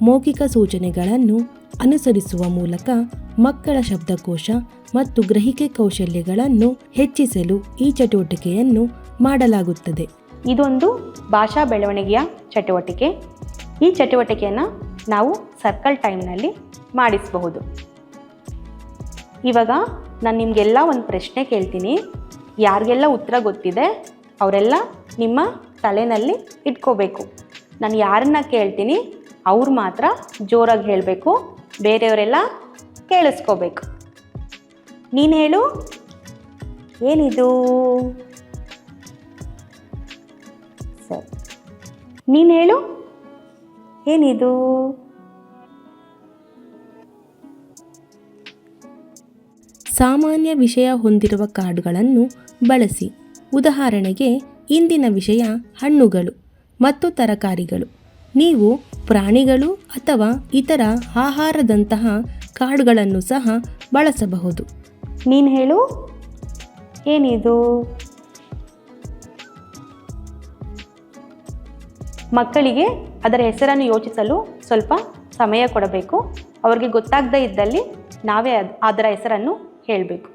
ಮೌಖಿಕ ಸೂಚನೆಗಳನ್ನು ಅನುಸರಿಸುವ ಮೂಲಕ ಮಕ್ಕಳ ಶಬ್ದಕೋಶ ಮತ್ತು ಗ್ರಹಿಕೆ ಕೌಶಲ್ಯಗಳನ್ನು ಹೆಚ್ಚಿಸಲು ಈ ಚಟುವಟಿಕೆಯನ್ನು ಮಾಡಲಾಗುತ್ತದೆ. ಇದೊಂದು ಭಾಷಾ ಬೆಳವಣಿಗೆಯ ಚಟುವಟಿಕೆ. ಈ ಚಟುವಟಿಕೆಯನ್ನು ನಾವು ಸರ್ಕಲ್ ಟೈಮ್ನಲ್ಲಿ ಮಾಡಿಸಬಹುದು. ಇವಾಗ ನಾನು ನಿಮಗೆಲ್ಲ ಒಂದು ಪ್ರಶ್ನೆ ಕೇಳ್ತೀನಿ. ಯಾರಿಗೆಲ್ಲ ಉತ್ತರ ಗೊತ್ತಿದೆ ಅವರೆಲ್ಲ ನಿಮ್ಮ ತಲೆಯಲ್ಲಿ ಇಟ್ಕೋಬೇಕು. ನಾನು ಯಾರನ್ನ ಕೇಳ್ತೀನಿ ಅವ್ರು ಮಾತ್ರ ಜೋರಾಗಿ ಹೇಳಬೇಕು, ಬೇರೆಯವರೆಲ್ಲ ಕೇಳಿಸ್ಕೋಬೇಕು. ನೀನು ಹೇಳು, ಏನಿದು? ಸರಿ, ನೀನು ಹೇಳು, ಏನಿದು? ಸಾಮಾನ್ಯ ವಿಷಯ ಹೊಂದಿರುವ ಕಾರ್ಡ್ಗಳನ್ನು ಬಳಸಿ. ಉದಾಹರಣೆಗೆ, ಇಂದಿನ ವಿಷಯ ಹಣ್ಣುಗಳು ಮತ್ತು ತರಕಾರಿಗಳು. ನೀವು ಪ್ರಾಣಿಗಳು ಅಥವಾ ಇತರ ಆಹಾರದಂತಹ ಕಾರ್ಡ್ಗಳನ್ನು ಸಹ ಬಳಸಬಹುದು. ನೀನು ಹೇಳು, ಏನಿದು? ಮಕ್ಕಳಿಗೆ ಅದರ ಹೆಸರನ್ನು ಯೋಚಿಸಲು ಸ್ವಲ್ಪ ಸಮಯ ಕೊಡಬೇಕು. ಅವ್ರಿಗೆ ಗೊತ್ತಾಗದೇ ಇದ್ದಲ್ಲಿ ನಾವೇ ಅದರ ಹೆಸರನ್ನು ಹೇಳಬೇಕು.